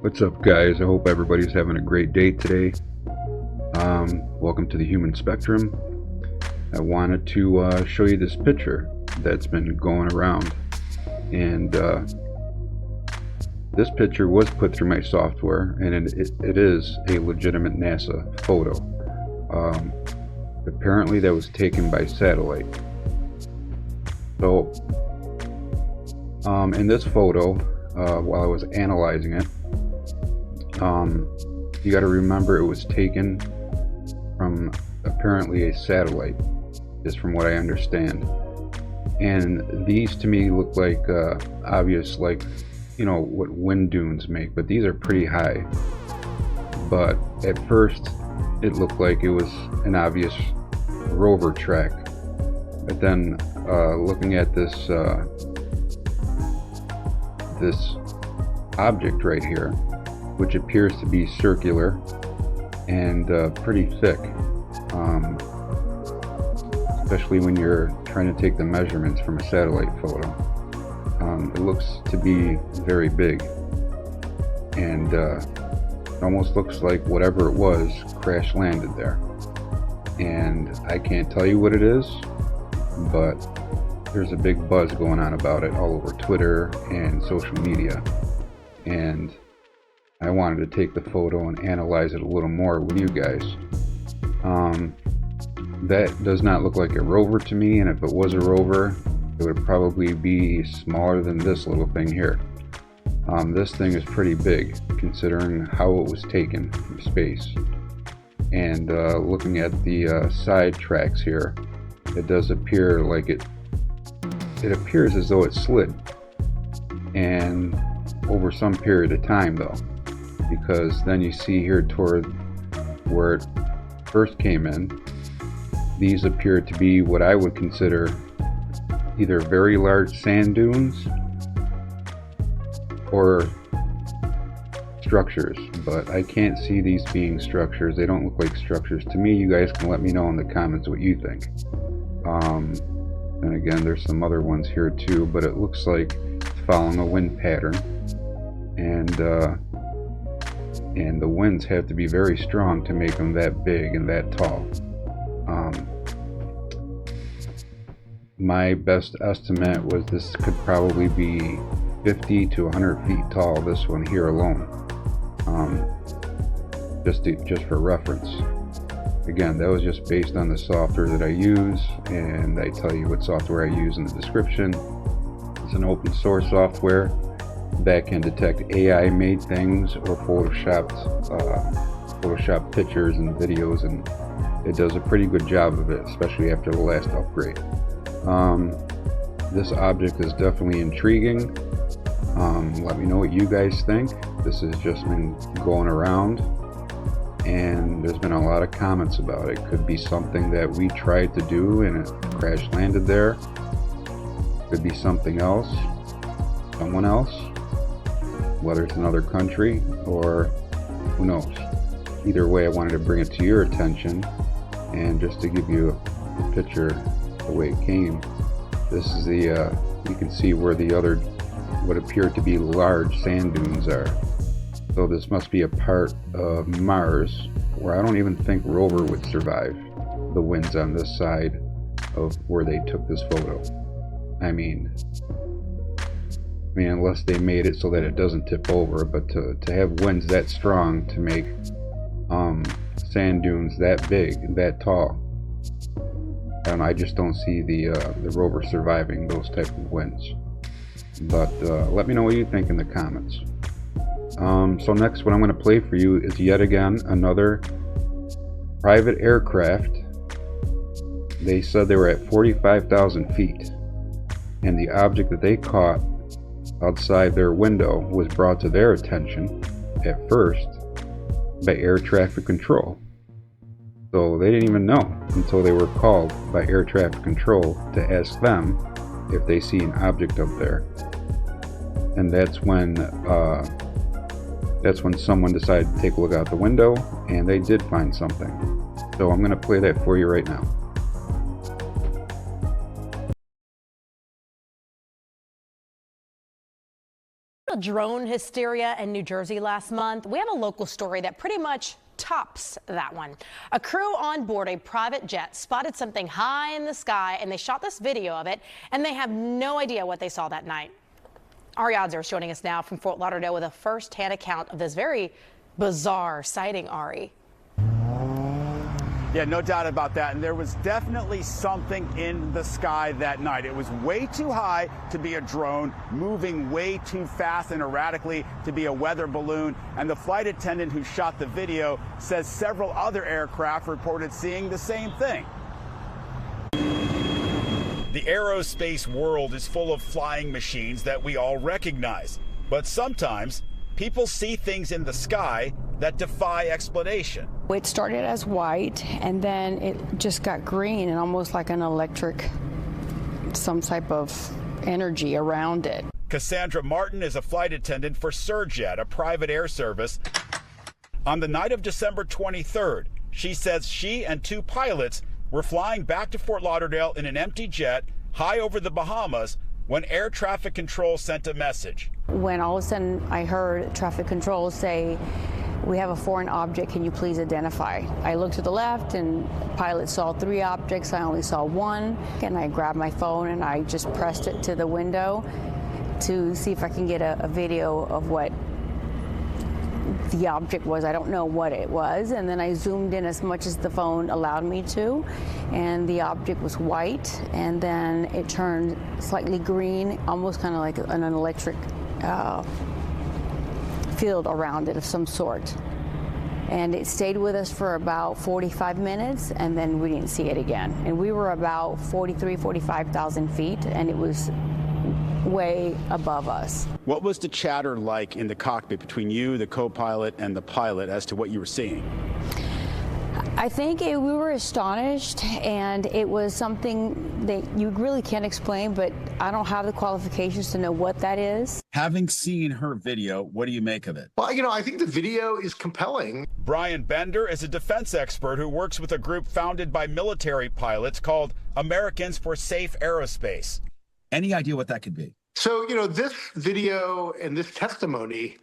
What's up, guys? I hope everybody's having a great day today. Welcome to the Human Spectrum. I wanted to show you this picture that's been going around, and this picture was put through my software, and it is a legitimate NASA photo. Apparently that was taken by satellite. So in this photo, while I was analyzing it, you got to remember it was taken from apparently a satellite, just from what I understand. And these to me look like obvious, like, you know, what wind dunes make, but these are pretty high. But at first it looked like it was an obvious rover track. But then looking at this this object right here, which appears to be circular and pretty thick, especially when you're trying to take the measurements from a satellite photo. It looks to be very big, and it almost looks like whatever it was crash landed there. And I can't tell you what it is, but there's a big buzz going on about it all over Twitter and social media, and I wanted to take the photo and analyze it a little more with you guys. That does not look like a rover to me, and if it was a rover, it would probably be smaller than this little thing here. This thing is pretty big considering how it was taken from space. And looking at the side tracks here, it does appear like it appears as though it slid, and over some period of time though, because then you see here toward where it first came in, these appear to be what I would consider either very large sand dunes or structures, but I can't see these being structures. They don't look like structures to me. You guys can let me know in the comments what you think. And again, there's some other ones here too, but it looks like it's following a wind pattern, and the winds have to be very strong to make them that big and that tall. My best estimate was this could probably be 50 to 100 feet tall, this one here alone, just for reference. Again, that was just based on the software that I use, and I tell you what software I use in the description. It's an open source software that can detect AI made things or photoshopped pictures and videos, and it does a pretty good job of it, especially after the last upgrade. This object is definitely intriguing. Let me know what you guys think. This has just been going around, and there's been a lot of comments about it. Could be something that we tried to do and it crash landed there. Could be something else, someone else, whether it's another country or who knows. Either way, I wanted to bring it to your attention, and just to give you a picture the way it came. This is the you can see where the other what appear to be large sand dunes are. So this must be a part of Mars where I don't even think rover would survive the winds on this side of where they took this photo. I mean unless they made it so that it doesn't tip over, but to have winds that strong to make sand dunes that big, that tall, I just don't see the rover surviving those type of winds. But let me know what you think in the comments. So next, what I'm going to play for you is yet again another private aircraft. They said they were at 45,000 feet, and the object that they caught outside their window was brought to their attention at first by air traffic control. So they didn't even know until they were called by air traffic control to ask them if they see an object up there. And that's when someone decided to take a look out the window, and they did find something. So I'm going to play that for you right now. drone hysteria in New Jersey last month? We have a local story that pretty much tops that one. A crew on board a private jet spotted something high in the sky, and they shot this video of it, and they have no idea what they saw that night. Ari Odzer is joining us now from Fort Lauderdale with a first-hand account of this very bizarre sighting, Ari. Yeah, no doubt about that. And there was definitely something in the sky that night. It was way too high to be a drone, moving way too fast and erratically to be a weather balloon. And the flight attendant who shot the video says several other aircraft reported seeing the same thing. The aerospace world is full of flying machines that we all recognize. But sometimes people see things in the sky that defy explanation. It started as white and then it just got green and almost like an electric, some type of energy around it. Cassandra Martin is a flight attendant for Surjet, a private air service. On the night of December 23rd, she says she and two pilots were flying back to Fort Lauderdale in an empty jet high over the Bahamas when air traffic control sent a message. When all of a sudden I heard traffic control say, "We have a foreign object, can you please identify?" I looked to the left and pilot saw 3 objects, I only saw 1. And I grabbed my phone and I just pressed it to the window to see if I can get a video of what the object was. I don't know what it was. And then I zoomed in as much as the phone allowed me to. And the object was white and then it turned slightly green, almost kind of like an electric field around it of some sort. And it stayed with us for about 45 minutes and then we didn't see it again. And we were about 45,000 feet and it was way above us. What was the chatter like in the cockpit between you, the co-pilot, and the pilot as to what you were seeing? I think we were astonished, and it was something that you really can't explain, but I don't have the qualifications to know what that is. Having seen her video, what do you make of it? Well, I think the video is compelling. Brian Bender is a defense expert who works with a group founded by military pilots called Americans for Safe Aerospace. Any idea what that could be? So, this video and this testimony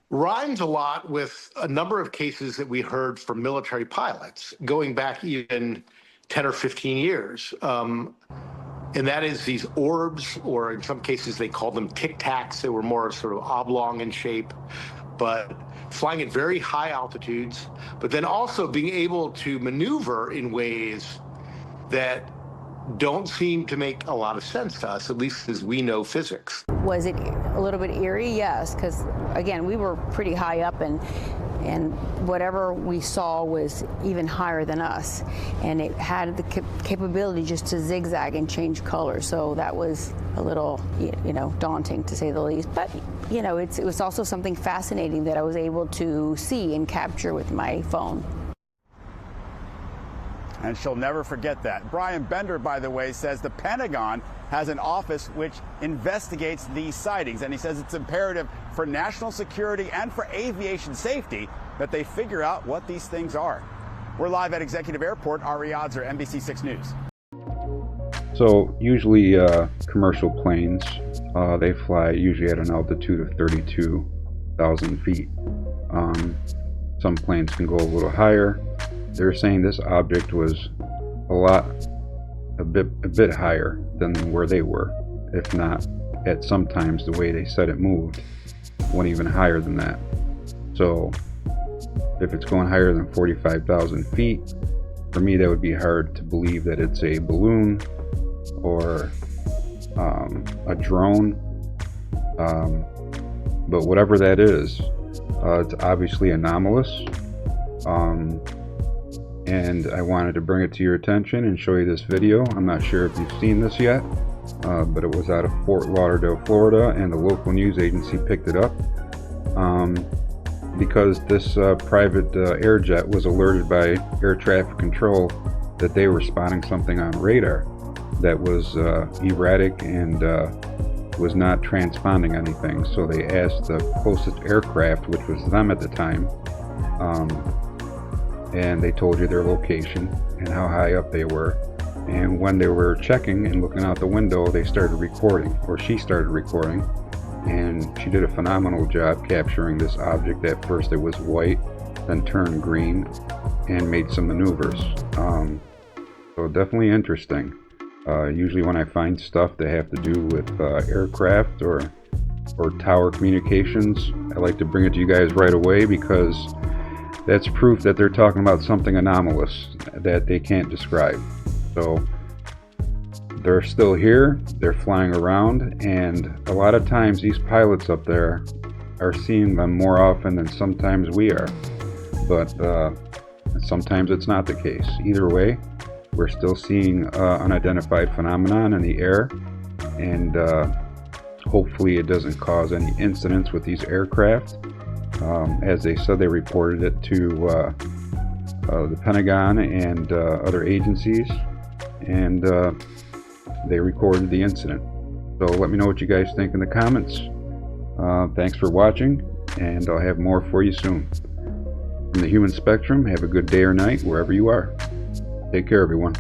rhymes a lot with a number of cases that we heard from military pilots going back even 10 or 15 years. And that is these orbs, or in some cases they called them tic tacs. They were more sort of oblong in shape, but flying at very high altitudes, but then also being able to maneuver in ways that don't seem to make a lot of sense to us, at least as we know physics. Was it a little bit eerie? Yes, because again, we were pretty high up and whatever we saw was even higher than us. And it had the capability just to zigzag and change color. So that was a little, daunting to say the least. But, it was also something fascinating that I was able to see and capture with my phone. And she'll never forget that. Brian Bender, by the way, says the Pentagon has an office which investigates these sightings, and he says it's imperative for national security and for aviation safety that they figure out what these things are. We're live at Executive Airport. Ari Odzer, NBC6 News. So usually commercial planes, they fly usually at an altitude of 32,000 feet. Some planes can go a little higher. They're saying this object was a bit higher than where they were, if not at some times the way they said it moved went even higher than that. So if it's going higher than 45,000 feet, for me that would be hard to believe that it's a balloon or a drone, but whatever that is, it's obviously anomalous. And I wanted to bring it to your attention and show you this video. I'm not sure if you've seen this yet, but it was out of Fort Lauderdale, Florida, and the local news agency picked it up because this private airjet was alerted by air traffic control that they were spotting something on radar that was erratic and was not transponding anything. So they asked the closest aircraft, which was them at the time, and they told you their location and how high up they were. And when they were checking and looking out the window, they started recording, or she started recording, and she did a phenomenal job capturing this object. At first it was white, then turned green, and made some maneuvers. So definitely interesting. Usually when I find stuff that have to do with aircraft or tower communications, I like to bring it to you guys right away, because that's proof that they're talking about something anomalous that they can't describe. So they're still here, they're flying around, and a lot of times these pilots up there are seeing them more often than sometimes we are. But sometimes it's not the case. Either way, we're still seeing unidentified phenomenon in the air, and hopefully it doesn't cause any incidents with these aircraft. As they said, they reported it to the Pentagon and other agencies, and they recorded the incident. So let me know what you guys think in the comments. Thanks for watching, and I'll have more for you soon. From the human spectrum, have a good day or night wherever you are. Take care, everyone.